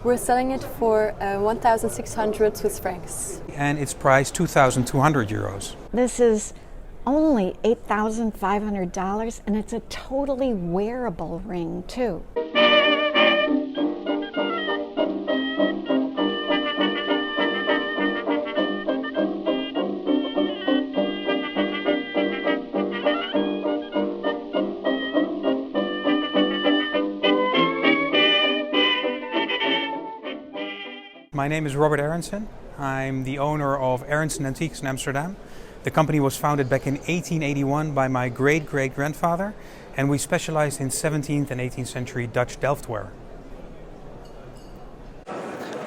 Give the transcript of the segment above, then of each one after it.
We're selling it for 1,600 Swiss francs. And it's priced 2,200 euros. This is only $8,500, and it's a totally wearable ring too. My name is Robert Aronson. I'm the owner of Aronson Antiques in Amsterdam. The company was founded back in 1881 by my great-great-grandfather, and we specialize in 17th and 18th century Dutch Delftware.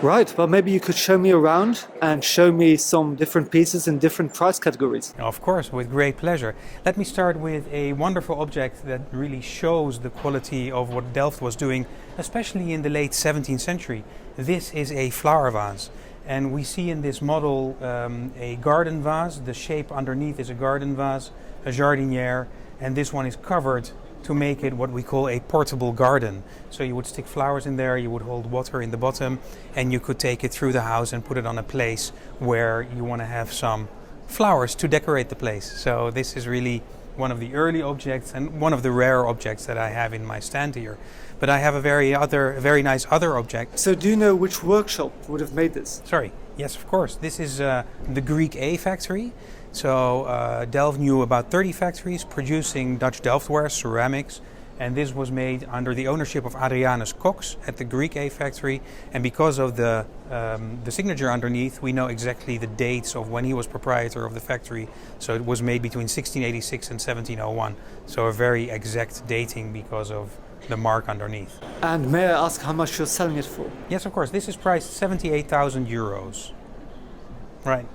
Right, well maybe you could show me around and show me some different pieces in different price categories. Of course, with great pleasure. Let me start with a wonderful object that really shows the quality of what Delft was doing, especially in the late 17th century. This is a flower vase, and we see in this model a garden vase. The shape underneath is a garden vase, a jardinière, and this one is covered to make it what we call a portable garden. So you would stick flowers in there, you would hold water in the bottom, and you could take it through the house and put it on a place where you want to have some flowers to decorate the place. So this is really one of the early objects and one of the rare objects that I have in my stand here. But I have a very nice other object. So do you know which workshop would have made this? Sorry, yes, of course. This is the Greek A factory. So Delft knew about 30 factories producing Dutch Delftware, ceramics, and this was made under the ownership of Adrianus Cox at the Greek A factory. And because of the signature underneath, we know exactly the dates of when he was proprietor of the factory. So it was made between 1686 and 1701. So a very exact dating because of the mark underneath. And may I ask how much you're selling it for? Yes, of course. This is priced 78,000 euros. Right.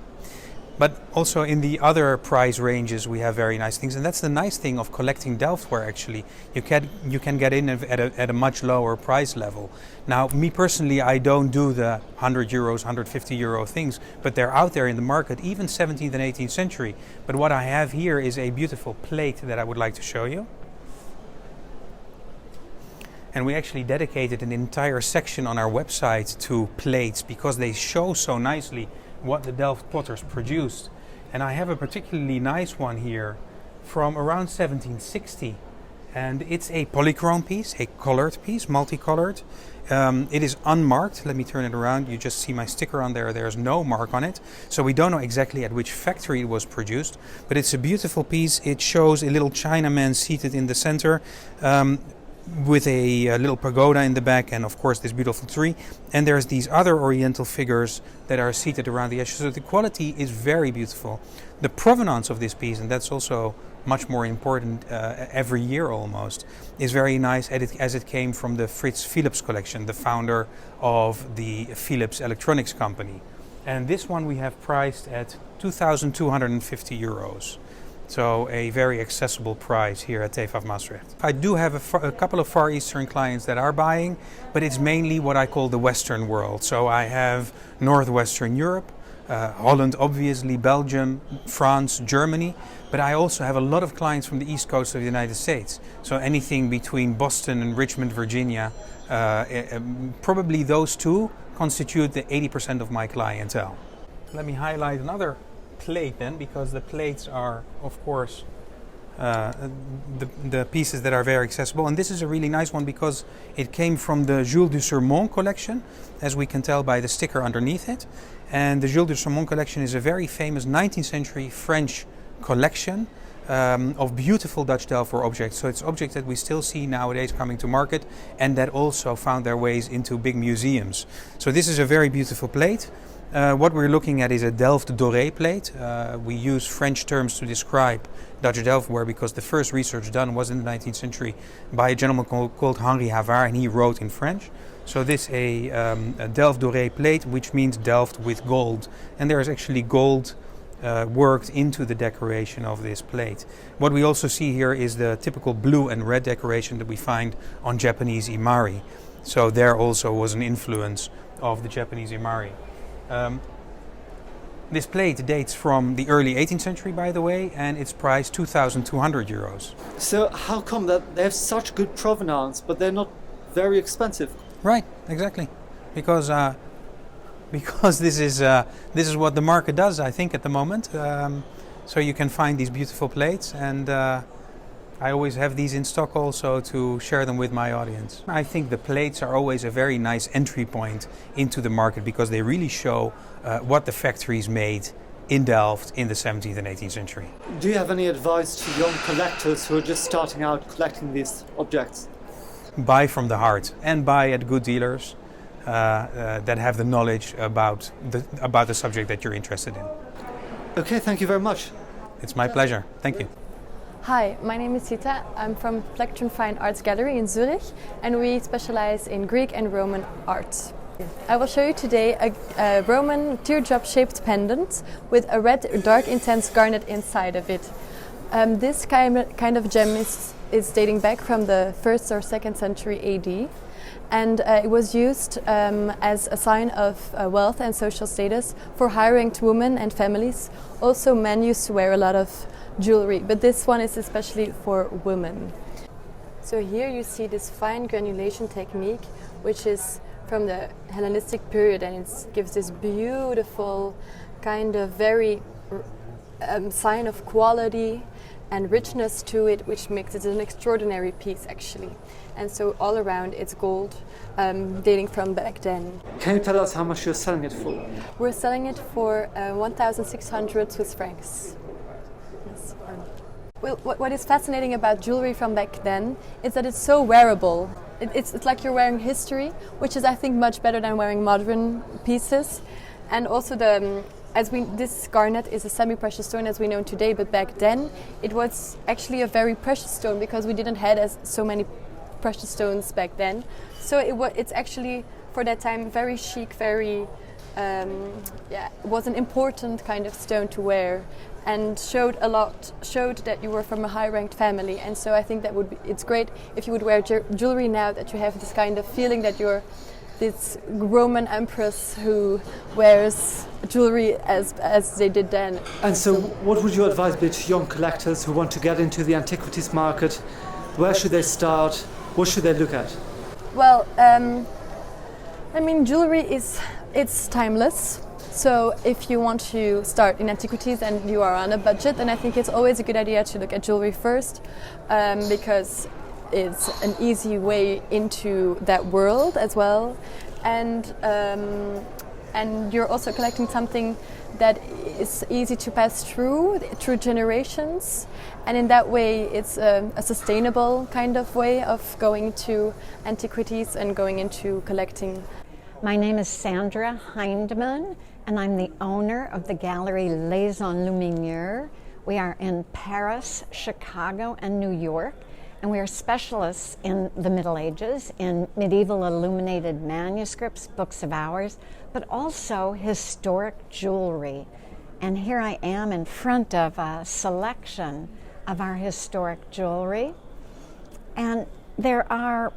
But also in the other price ranges we have very nice things, and that's the nice thing of collecting Delftware actually. You can get in at a much lower price level. Now, me personally, I don't do the 100 euros, 150 euro things, but they're out there in the market, even 17th and 18th century. But what I have here is a beautiful plate that I would like to show you. And we actually dedicated an entire section on our website to plates because they show so nicely what the Delft potters produced. And I have a particularly nice one here from around 1760. And it's a polychrome piece, a colored piece, multicolored. It is unmarked. Let me turn it around. You just see my sticker on there. There's no mark on it. So we don't know exactly at which factory it was produced. But it's a beautiful piece. It shows a little Chinaman seated in the center. With a little pagoda in the back, and of course this beautiful tree, and there's these other oriental figures that are seated around the edges. So the quality is very beautiful. The provenance of this piece, and that's also much more important every year almost, is very nice as it came from the Fritz Philips collection, the founder of the Philips electronics company. And this one we have priced at 2,250 euros. So a very accessible price here at Tefaf Maastricht. I do have a couple of Far Eastern clients that are buying, but it's mainly what I call the Western world. So I have Northwestern Europe, Holland obviously, Belgium, France, Germany, but I also have a lot of clients from the East Coast of the United States. So anything between Boston and Richmond, Virginia, probably those two constitute the 80% of my clientele. Let me highlight another plate then, because the plates are of course the pieces that are very accessible, and this is a really nice one because it came from the Jules du Sermon collection, as we can tell by the sticker underneath it. And the Jules du Sermon collection is a very famous 19th century French collection of beautiful Dutch Delftware objects. So it's objects that we still see nowadays coming to market and that also found their ways into big museums. So this is a very beautiful plate. What we're looking at is a Delft Doré plate. We use French terms to describe Dutch Delftware because the first research done was in the 19th century by a gentleman called Henri Havard, and he wrote in French. So this is a Delft Doré plate, which means Delft with gold. And there is actually gold worked into the decoration of this plate. What we also see here is the typical blue and red decoration that we find on Japanese imari. So there also was an influence of the Japanese imari. This plate dates from the early 18th century, by the way, and it's priced 2,200 euros. So how come that they have such good provenance, but they're not very expensive? Right, exactly. because because this is what the market does, I think, at the moment. So you can find these beautiful plates, and I always have these in stock also to share them with my audience. I think the plates are always a very nice entry point into the market because they really show what the factories made in Delft in the 17th and 18th century. Do you have any advice to young collectors who are just starting out collecting these objects? Buy from the heart and buy at good dealers that have the knowledge about the subject that you're interested in. Okay, thank you very much. It's my pleasure. Thank you. Hi, my name is Zita. I'm from Plektron Fine Arts Gallery in Zurich, and we specialize in Greek and Roman art. I will show you today a Roman teardrop-shaped pendant with a red, dark, intense garnet inside of it. This kind of gem is dating back from the 1st or 2nd century AD, and it was used as a sign of wealth and social status for high-ranked women and families. Also, men used to wear a lot of jewelry, but this one is especially for women. So here you see this fine granulation technique, which is from the Hellenistic period, and it gives this beautiful kind of very sign of quality and richness to it, which makes it an extraordinary piece actually. And so all around it's gold, dating from back then. Can you tell us how much you're selling it for? We're selling it for 1,600 Swiss francs. Yes. Well, what is fascinating about jewelry from back then is that it's so wearable. It's like you're wearing history, which is, I think, much better than wearing modern pieces. And also this garnet is a semi-precious stone as we know today, but back then it was actually a very precious stone because we didn't have so many precious stones back then. So it's actually, for that time, very chic, very it was an important kind of stone to wear, and showed that you were from a high-ranked family. And so I think it's great if you would wear jewelry now, that you have this kind of feeling that you're this Roman empress who wears jewelry as they did then. And so what would your advice be to young collectors who want to get into the antiquities market? Where should they start? What should they look at? Well, I mean, jewelry it's timeless. So if you want to start in antiquities and you are on a budget, then I think it's always a good idea to look at jewelry first, because it's an easy way into that world as well, and you're also collecting something that is easy to pass through generations, and in that way it's a sustainable kind of way of going to antiquities and going into collecting. My name is Sandra Hindman, and I'm the owner of the gallery Les Enluminures. We are in Paris, Chicago, and New York, and we are specialists in the Middle Ages, in medieval illuminated manuscripts, books of hours, but also historic jewelry. And here I am in front of a selection of our historic jewelry. And there are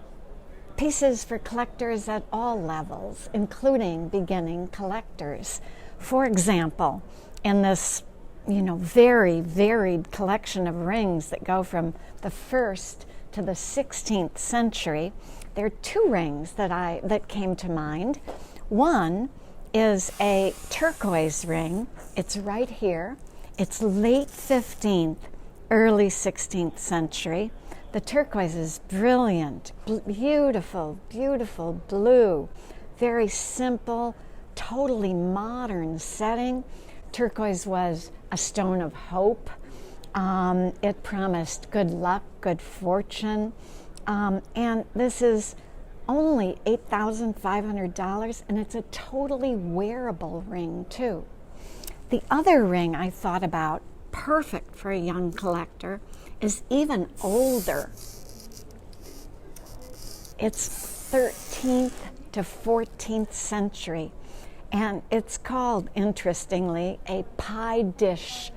pieces for collectors at all levels, including beginning collectors. For example, in this very varied collection of rings that go from the 1st to the 16th century, there are two rings that came to mind. One is a turquoise ring. It's right here. It's late 15th, early 16th century. The turquoise is brilliant, beautiful, beautiful blue, very simple, totally modern setting. Turquoise was a stone of hope. It promised good luck, good fortune. And this is only $8,500, and it's a totally wearable ring too. The other ring I thought about, perfect for a young collector, is even older. It's 13th to 14th century, and it's called, interestingly, a pie dish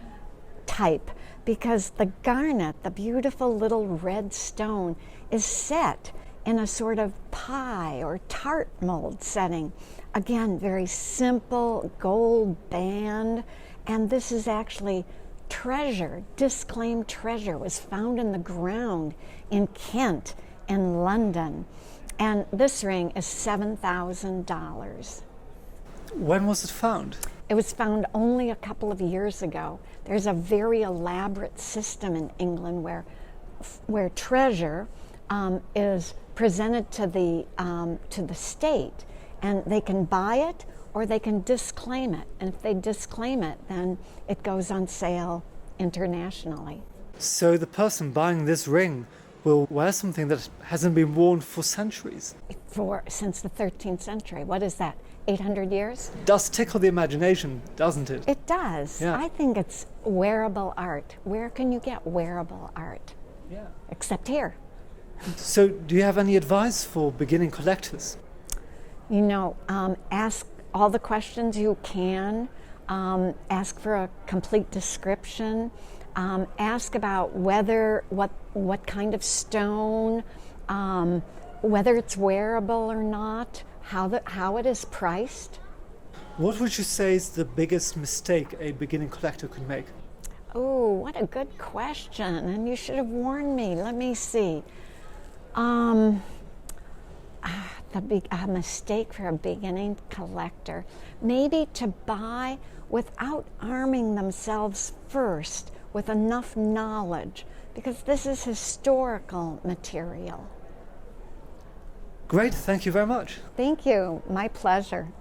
type, because the garnet, the beautiful little red stone, is set in a sort of pie or tart mold setting. Again, very simple gold band, and this is actually treasure, disclaimed treasure, was found in the ground in Kent and London. And this ring is $7,000. When was it found? It was found only a couple of years ago. There's a very elaborate system in England where treasure is presented to the state, and they can buy it or they can disclaim it. And if they disclaim it, then it goes on sale internationally. So the person buying this ring will wear something that hasn't been worn for centuries. Since the 13th century. What is that, 800 years? Does tickle the imagination, doesn't it? It does. Yeah. I think it's wearable art. Where can you get wearable art? Yeah. Except here. So do you have any advice for beginning collectors? You know, ask all the questions you can. Ask for a complete description. Ask about what kind of stone, whether it's wearable or not, how it is priced. What would you say is the biggest mistake a beginning collector could make? Oh, what a good question, and you should have warned me. Let me see. A mistake for a beginning collector, maybe to buy without arming themselves first with enough knowledge, because this is historical material. Great, thank you very much. Thank you, my pleasure.